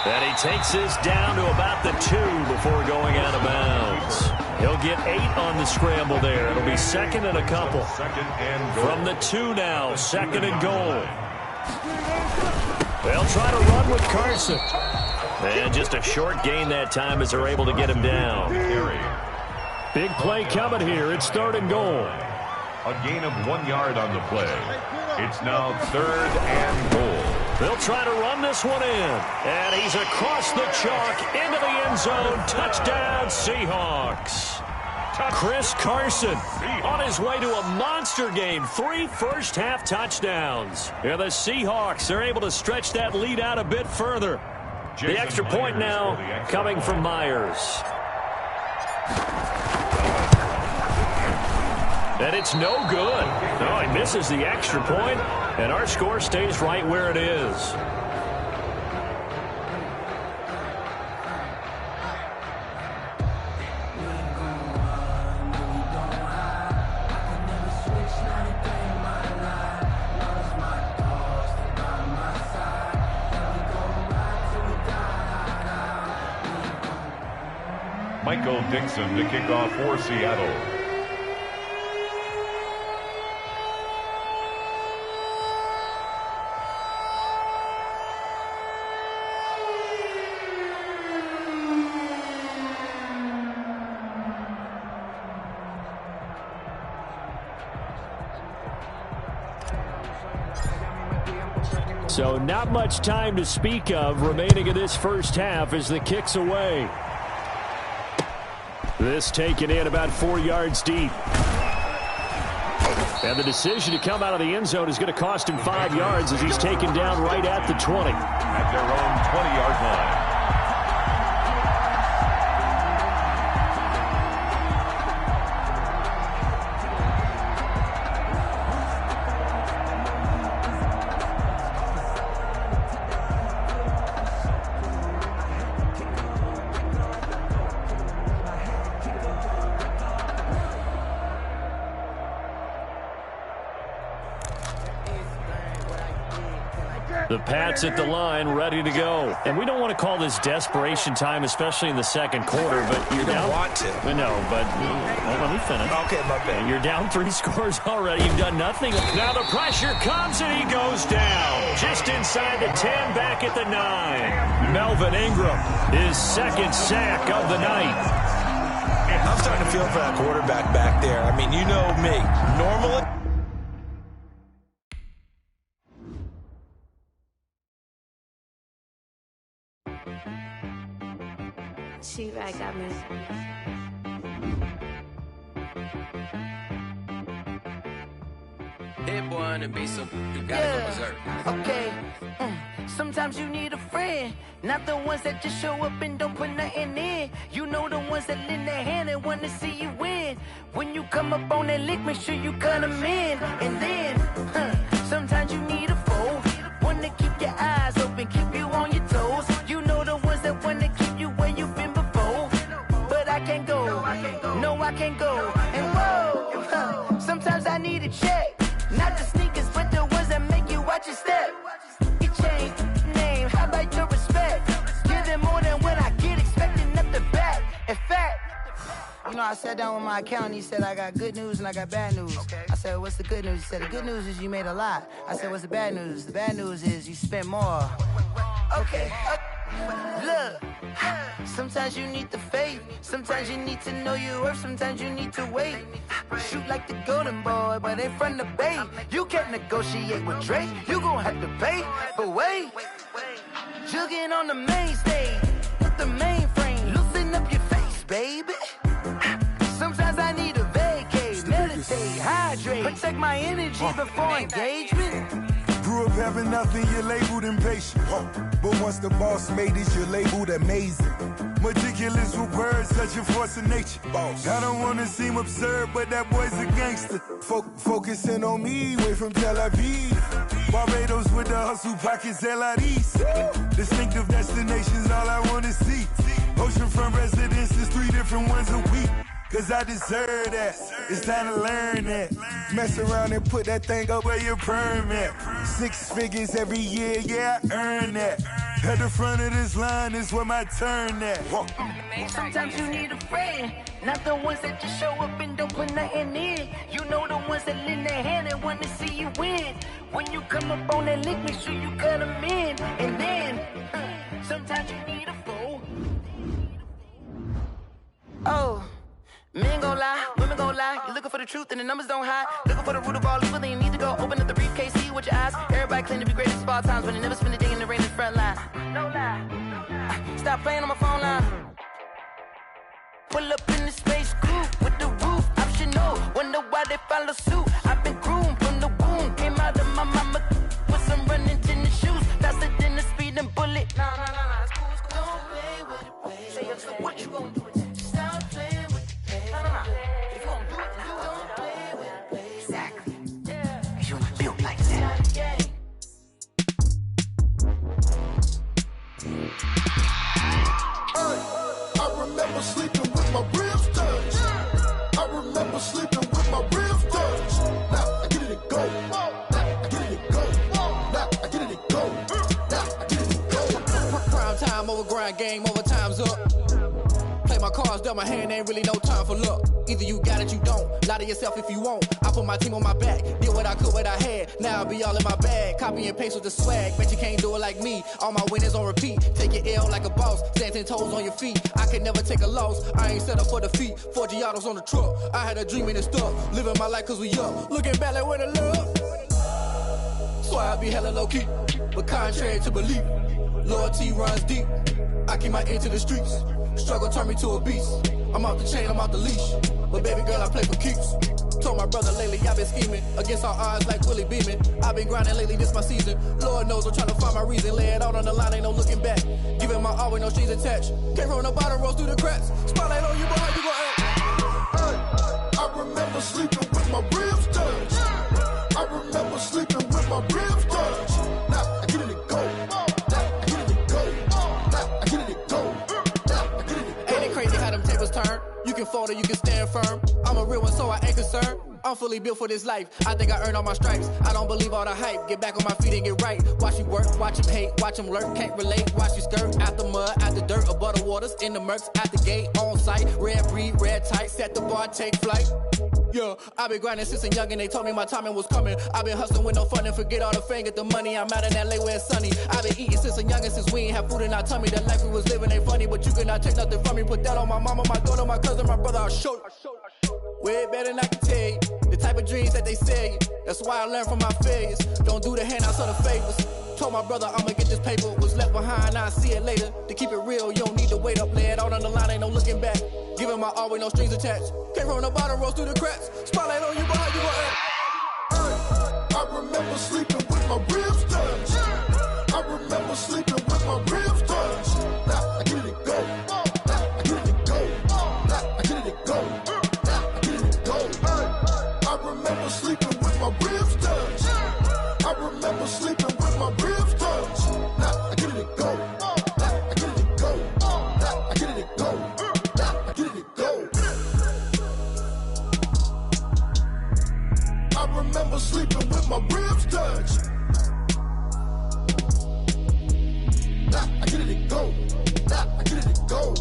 And he takes this down to about the 2 before going out of bounds. He'll get 8 on the scramble there. It'll be 2nd and a couple. 2nd and goal. From the 2 now, 2nd and goal. They'll try to run with Carson. And just a short gain that time as they're able to get him down. Big play coming here. It's 3rd and goal. A gain of 1 yard on the play. It's now 3rd and goal. They'll try to run this one in. And he's across the chalk into the end zone. Touchdown, Seahawks. Chris Carson on his way to a monster game. 3 first-half touchdowns. And the Seahawks are able to stretch that lead out a bit further. The extra point now coming from Myers. And it's no good. No, he misses the extra point, and our score stays right where it is. Michael Dixon to kick off for Seattle. So not much time to speak of remaining in this first half as the kick's away. This taken in about 4 yards deep. And the decision to come out of the end zone is going to cost him 5 yards as he's taken down right at the 20. At their own 20-yard line. The Pats at the line, ready to go. And we don't want to call this desperation time, especially in the second quarter, but you're down. Want to. No, but let me finish. Okay, my bad. You're down 3 scores already. You've done nothing. Now the pressure comes, and he goes down. Just inside the 10, back at the 9. Melvin Ingram, his 2nd sack of the night. I'm starting to feel for that quarterback back there. I mean, you know me. Normally, She-Rag got me. Hit boy on the beat, so you gotta go berserk. Okay. Sometimes you need a friend, not the ones that just show up and don't put nothing in. You know the ones that lend their hand and want to see you win. When you come up on that lick, make sure you cut them in. And then, sometimes you need a foe, one to keep your eyes open, keep you on your toes. You know the ones that want to keep you where you've been before. But I can't go, no I can't go. And whoa, sometimes I need a check, not the sneakers, but the ones that make you watch your step. Change name, how about your respect? Give them more than what I get, expecting up the back. In fact, you know, I sat down with my accountant, he said I got good news and I got bad news. I said, what's the good news? He said, the good news is you made a lot. I said, what's the bad news? The bad news is you spent more. Okay, look, sometimes you need the faith, sometimes you need to know your worth, sometimes you need to wait. Shoot like the golden boy, but in front of Bay. You can't negotiate with Drake, you gon' have to pay. But wait, jugging on the main stage, with the mainframe, loosen up your face, baby. Sometimes I need a vacate, meditate, hydrate, protect my energy before engagement. Grew up having nothing, you're labeled impatient. But once the boss made it, you're labeled amazing. Meticulous with words, such a force of nature. I don't wanna seem absurd, but that boy's a gangster. Focusing on me, way from Tel Aviv. Barbados with the hustle pockets, LIDs. Distinctive destinations, all I wanna see. Oceanfront residences, 3 different ones a week. Cause I deserve that, it's time to learn that. Mess around and put that thing up where your permit. 6 figures every year, yeah, I earn that. At the front of this line is where my turn at. Sometimes you need a friend, not the ones that just show up and don't put nothing in. You know the ones that lend their hand and want to see you win. When you come up on that lick, make sure you cut them in. And then, sometimes you need a foe. Oh. Men gon' lie, women gon' lie. You're looking for the truth and the numbers don't hide. Looking for the root of all evil, then you need to go open up the briefcase, see with your eyes. Everybody claim to be greatest of all times, but they never spend a day in the rain in the front line. No lie. Stop playing on my phone line. Pull up in the space coupe with the roof optional. Wonder why they follow suit. I've been groomed from the womb. Came out of my mama with some running tennis shoes. Faster than the speeding bullet. Nah, it's cool, it's cool. Don't play with it, baby. Say what you gon' do with it? Stop playing with it. If you gon' do it, you don't play with it, baby. Exactly. Cause you're not built like that. I remember sleeping with my ribs touched. I remember sleeping with my ribs touched. Now I get it and go. Now I get it and go. Now I get it and go. Now I get it and go. Prime time over grind game, over time's up. Play my cards, dealt my hand, ain't really no time for luck. Either you got it, you don't. Lie to yourself if you won't. I put my team on my back, did what I could, what I had. Now I'll be all in my bag. Copy and paste with the swag. Bet you can't do it like me. All my winners on repeat. Take your L like a boss. Stand 10 toes on your feet. I could never take a loss. I ain't set up for defeat. 4 Giottos on the truck. I had a dream and it stuck. Living my life cause we up. Looking back like where the love. So I be hella low key. But contrary to belief, loyalty runs deep. I keep my ear to the streets. Struggle turned me to a beast. I'm off the chain, I'm off the leash. But baby girl, I play for keeps. Told my brother lately, I've been scheming. Against all odds like Willie Beeman. I've been grinding lately, this my season. Lord knows I'm trying to find my reason. Lay it out on the line, ain't no looking back. Giving my all with no strings attached. Came from the bottom, rose through the cracks. Spotlight on you, boy, you gon' act. I remember sleeping with my ribs touched. I remember sleeping with my ribs touched. Now I get it and go. Now I get it and go. Now I get it and go. Now I get it and go. Ain't it crazy how them tables turn? You can fold or you can stand firm. I'm a real one, so I ain't concerned. I'm fully built for this life. I think I earned all my stripes. I don't believe all the hype. Get back on my feet and get right. Watch you work, watch him hate, watch him lurk. Can't relate, watch you skirt. Out the mud, out the dirt, above the waters, in the murks, at the gate, on site. Red breed, red tight, set the bar, take flight. Yeah, I been grinding since a young and they told me my timing was coming. I been hustling with no fun and forget all the fame, get the money. I'm out in LA where it's sunny. I been eating since a young and since we ain't have food in our tummy. The life we was living ain't funny, but you cannot take nothing from me. Put that on my mama, my daughter, my cousin, my brother, I'll show you. Way better than I can tell you. The type of dreams that they sell you. That's why I learned from my failures. Don't do the handouts or the favors. Told my brother I'ma get this paper. Was left behind, I'll see it later. To keep it real, you don't need to wait up. Lay it out on the line, ain't no looking back. Giving my all with no strings attached. Came from the bottom, rose through the cracks. Spotlight on you, boy, you gon' act. remember sleeping with my ribs touched. I remember sleeping with my ribs touched. Now I get it go. Now I get it go. Now I get it go. Now I get it go. I remember sleeping with my ribs touched. I remember sleeping with my ribs touched. Now I get it go. Now I get it go. Now I get it go. Now I get it go. I remember sleeping with my ribs touched. Now I get it go. Now I get it go.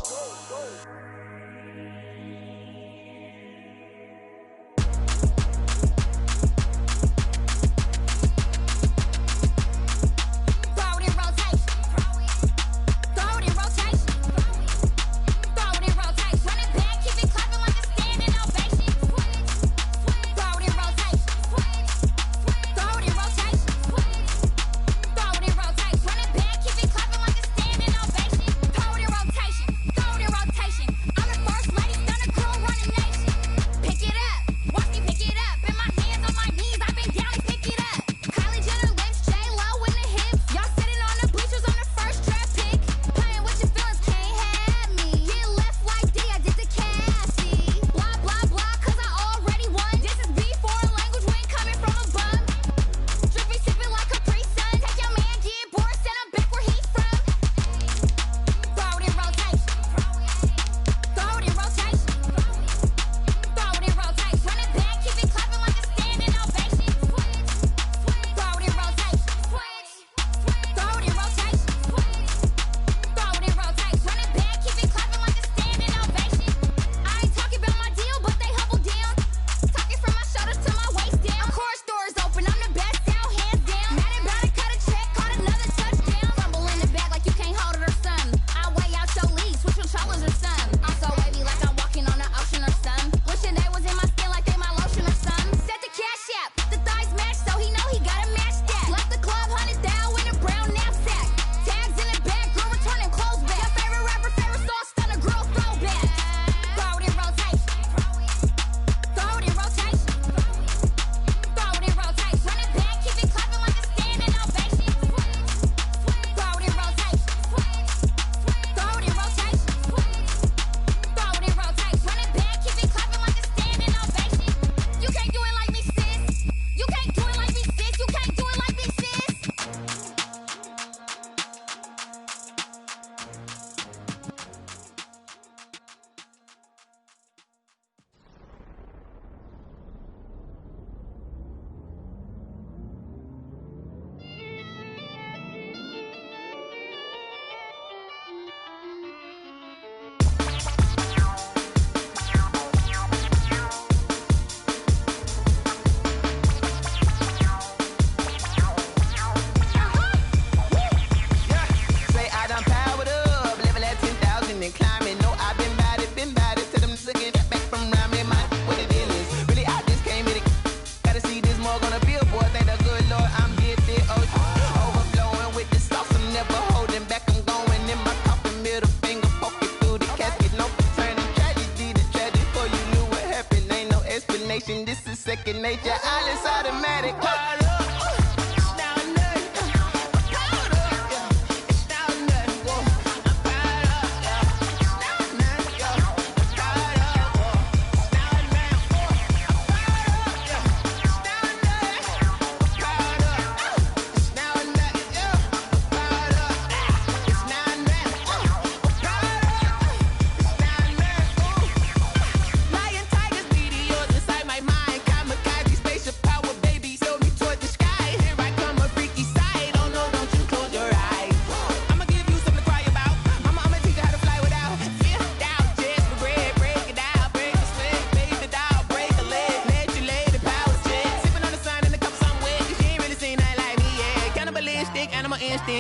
This is second nature, all is automatic.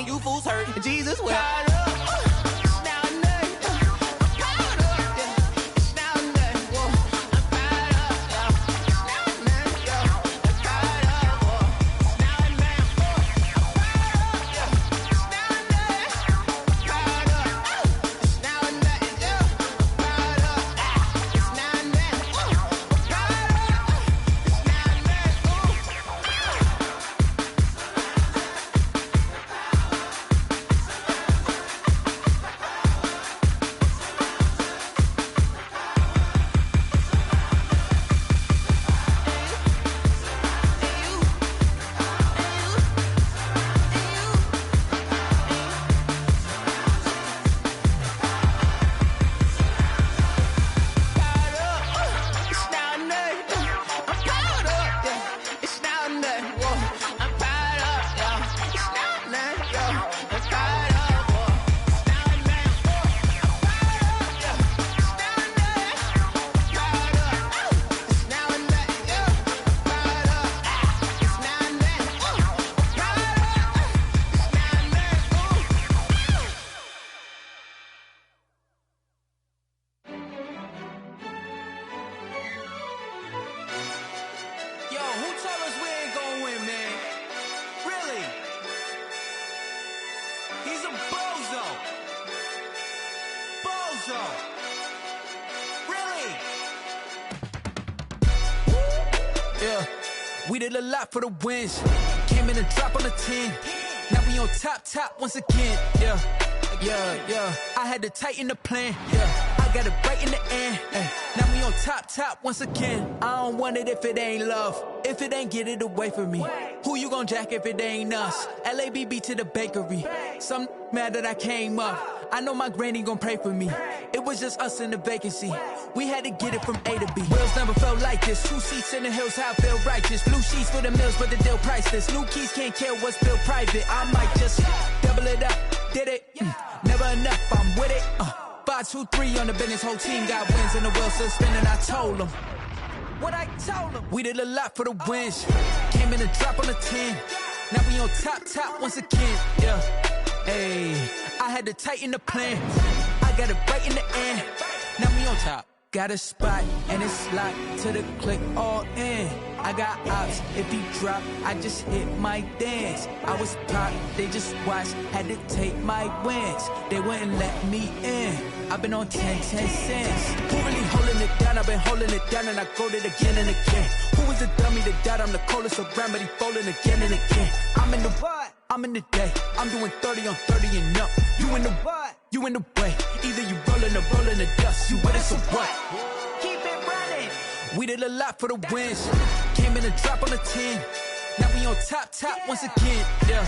You fools hurt. Jesus will. yeah. We did a lot for the wins. Came in and drop on the 10. Now we on top once again, yeah. I had to tighten the plan, yeah. I got it right in the end, now we on top once again. I don't want it if it ain't love. If it ain't, get it away from me. Who you gon' jack if it ain't us? LABB to the bakery. Some mad that I came up. I know my granny gon' pray for me. It was just us in the vacancy. We had to get it from A to B. Wheels never felt like this. 2 seats in the hills, how I feel righteous. Blue sheets for the mills, but the deal priceless. New keys can't kill what's built private. I might just double it up. Did it? Never enough, I'm with it. 5, 2, 3 on the business. Whole team got wins and the wheels still spinning. I told them what I told them. We did a lot for the wins. Came in and drop on the 10. Now we on top once again, yeah. Hey, I had to tighten the plan. I got it right in the end. Now we on top. Got a spot and it's locked to the click all in. I got ops, if he drop, I just hit my dance. I was popped, they just watched, had to take my wins. They wouldn't let me in. I've been on 10 cents. Who really holding it down? I've been holding it down and I go it again and again. Who was the dummy that died? I'm the coldest around, but he falling again and again. I'm in the what? I'm in the day. I'm doing 30 on 30 and up. You in the what? You in the way. Either you rolling or rolling the dust. You with us or what? Keep it running. We did a lot for the wins. Came in and drop on the 10. Now we on top once again, yeah.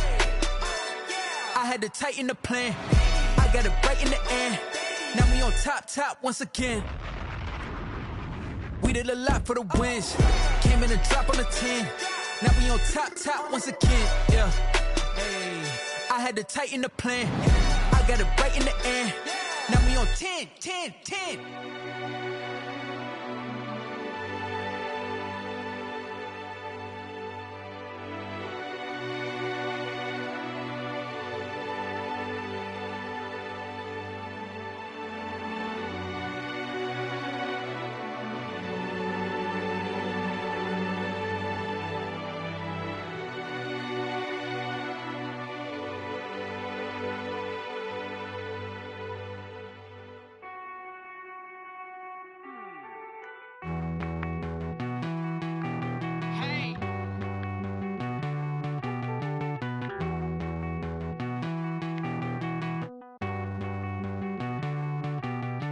I had to tighten the plan. I got it right in the end. Now we on top once again. We did a lot for the wins. Came in and drop on the 10. Now we on top once again, yeah. Hey, I had to tighten the plan. I got it right in the end. Now we on 10.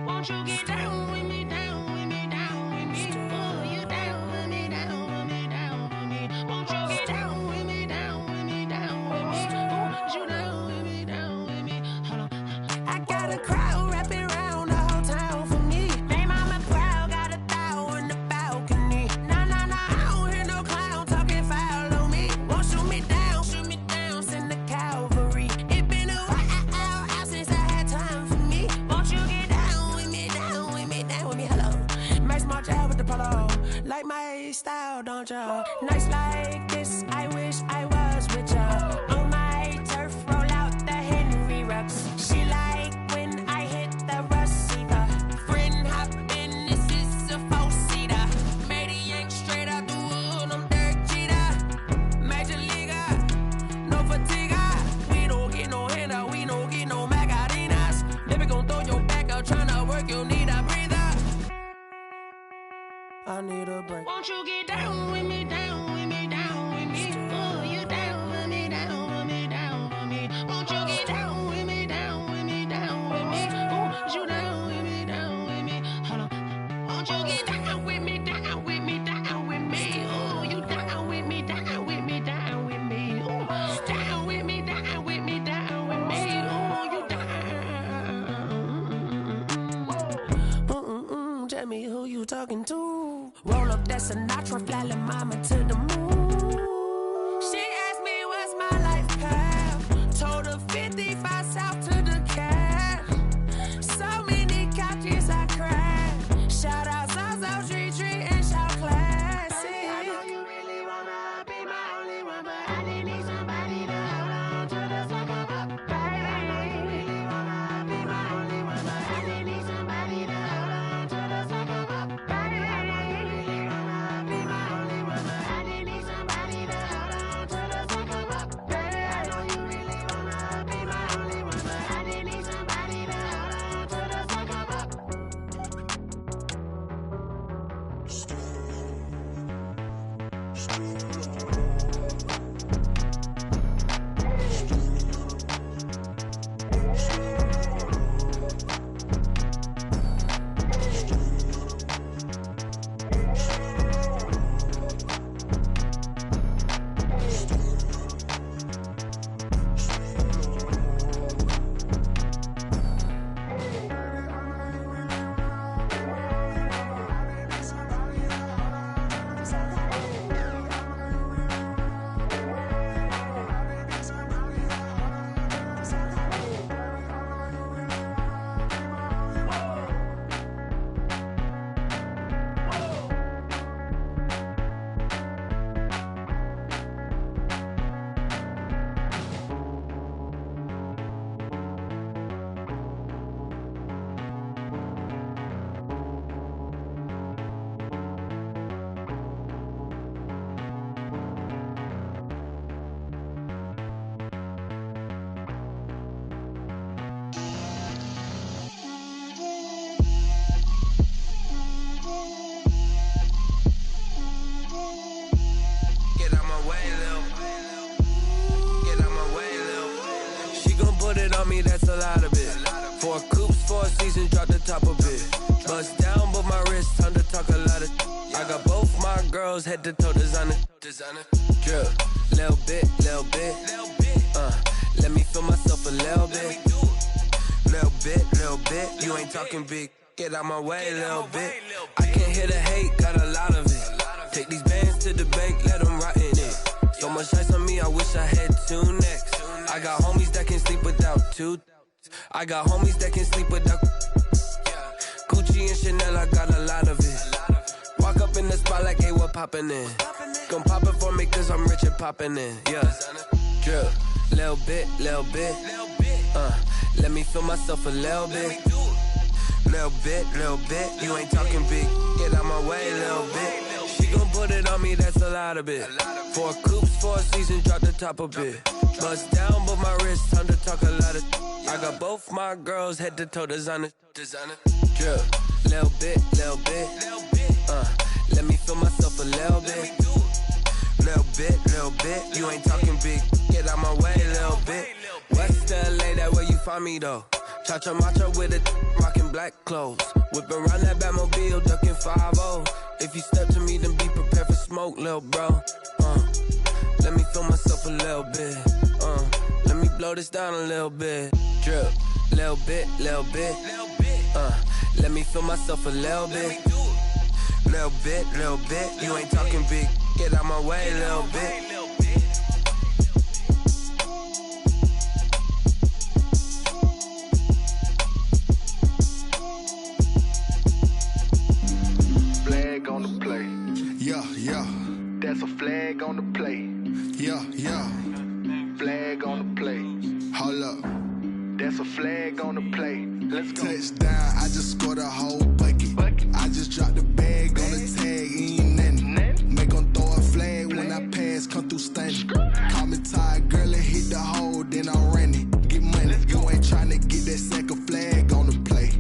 Won't you get down with me, down with me, down with me? Oh, you down with me, down with me, down with me. Won't you get down with me, down with me, down with me? Oh, you down with me, down with me? Hold on. I got a crowd wrapping around the whole town for me. They mama proud, got a thou on the balcony. Nah, I don't hear no clown talking foul on me. Won't shoot me down, send the cavalry. It been a while since I had time for me. Won't you get down with me, down with me, down with me? Hello. Max March out with the polo. Like my style, don't ya? Nights like this, I wish I was with ya. On my turf, roll out the Henry Rux. She like when I hit the receiver. Friend hop in, this is a 4-seater. Made a yank straight out the wood, I'm Derek Jeter. Major leaguer, no fatigue. We don't get no handout, we don't get no Macarinas. Never gon' throw your back out, tryna work, you need a breather. I need a break. Won't you get down with me, down with me, down with me? Oh, you down with me, down with me, down with me? Won't you get down with me, down with me, down with me? Oh, you down with me, down with me? Hold on. Won't you get down with me, down with me, down with me? Oh, you down with me, down with me, down with me? Oh, down with me, down with me, down with me? Oh, you down. Tell me who you talking to. Roll up that Sinatra, fly la mama to the moon. She asked me what's my life path. Told her 55 south to the cash. So many couches I cried. Shout out Zazo, Tree, and shout classy. I know you really wanna be my only one, but I didn't need somebody to hold on to the second up. Baby, I know you really wanna be my only one, but I didn't need somebody to hold on to the second up. Baby, I know you really wanna be my only one, but I didn't need somebody. Me, that's a lot of it. 4 coops, 4 seasons, drop the top of it. Bust down, but my wrist, time to talk a lot of. I got both my girls head to toe designer. Drip, little bit. Let me feel myself a little bit. Little bit. You ain't talking big. Get out my way, little bit. I can't hear the hate, got a lot of it. Take these bands to the bank, let them rot in it. So much ice on me, I wish I had 2 necks. I got homies that can sleep without 2. I got homies that can sleep without Gucci and Chanel, I got a lot of it. Walk up in the spot like, hey, what poppin' in? Gon' pop it for me cause I'm rich and poppin' in. Yeah, drip, little bit. Let me feel myself a little bit. Little bit. You ain't talking big. Get out my way, little bit. She gon' put it on me, that's a lot of it. 4 coops, 4 seasons, drop the top of it. Bust down, but my wrist, time to talk a lot of. I got both my girls head to toe designer. Drip, little bit. Let me feel myself a little bit. Little bit. You ain't talking big. Get out my way, little bit. West LA, that where you find me though. Cha-cha macha with it, rockin' black clothes. Whip around that Batmobile, ducking 5-0. If you step to me, then be prepared for smoke, lil' bro. Let me feel myself a little bit. Let me blow this down a little bit. Drip, little bit. Let me feel myself a little bit. Little bit. You ain't talking big. Get out my way, little bit. Flag on the play. Yeah. That's a flag on the play. Yeah. Flag on the play. Hold up. That's a flag on the play. Let's go. Touchdown, I just scored a whole bucket. I just dropped the bag on the tag, ain't nothing. Make them throw a flag when I pass, come through stunning. Call me tired, girl, and hit the hole, then I'm running. Get money, you ain't tryna get that second flag on the play.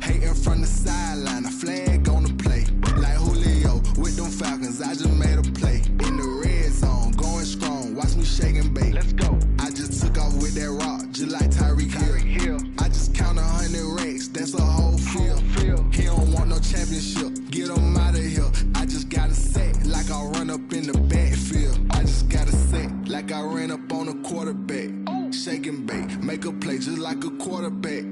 Hating from the sideline, a flag on the play. Like Julio with them Falcons, I just made a play. In the red zone, going strong, watch me shake and bake. Let's go. I just took off with that rock, just like Tyreek Hill. I just count 100 racks, that's a whole field. He don't want no championship, get him out of here. I just got a set, like I run up in the backfield. I just got a set, like I ran up on a quarterback. Shake and bake, make a play just like a quarterback.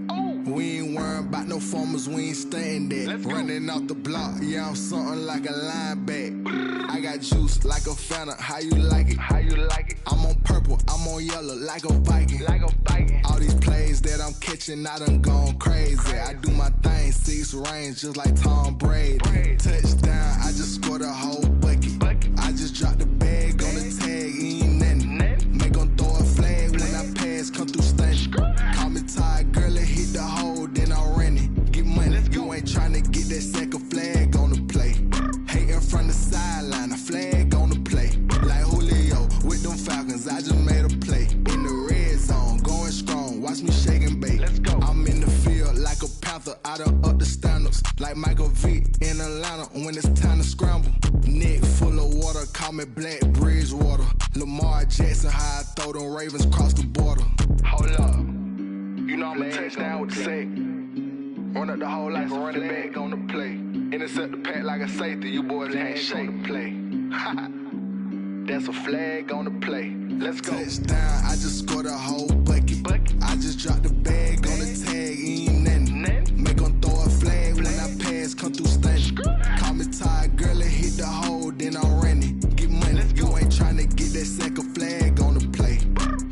We ain't worrying about no formers, we ain't staying there. Running off the block, yeah, I'm something like a lineback. I got juice like a Fanta, how you like it? I'm on purple, I'm on yellow, like a Viking. All these plays that I'm catching, I done gone crazy. I do my thing, 6 range, just like Tom Brady. Touchdown, I just scored a whole bucket. I just dropped the bag on the tag, ain't nothing. Make them throw a flag when I pass, come through stunning. Call me tired, girl, and hit the hole, then I'm running. Get money, you ain't tryna get that second flag on the play. Hating from the sideline, a flag on the play. Like Julio with them Falcons, I just made a play. In the red zone, going strong, watch me shake and bake. I'm in the field like a panther, I done up the standards. Like Michael Vick in Atlanta when it's time to scrum. Campbell. Neck full of water, call me Black Bridgewater. Lamar Jackson, how I throw them Ravens cross the border. Hold up. You know I'm a touchdown with the sack. Run up the hole like a running back on the play. Intercept the pack like a safety. You boys can't shake the play. That's a flag on the play. Let's go. Touchdown, I just scored a whole bucket. I just dropped the bag on the tag, ain't nothing. Make them throw a flag when I pass, come through stunning. Call me tired, girl, and hit the hole, then I'm running. Get money, you ain't tryna get that second flag on the play.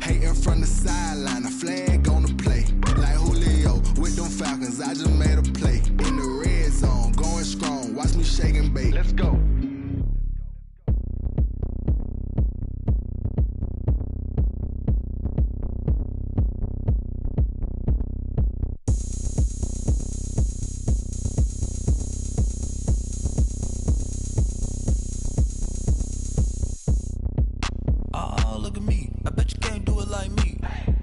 Hating from the sideline, a flag on the play. Like Julio with them Falcons, I just made a play. In the red zone, going strong, watch me shake and bake. Let's go. Look at me, I bet you can't do it like me.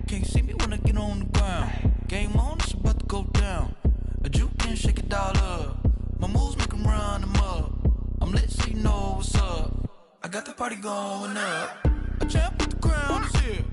Can't see me when I get on the ground. Game on, it's about to go down. A juke can shake it all up. My moves make them run them up. I'm lit so you know what's up. I got the party going up. A champ with the crown is here.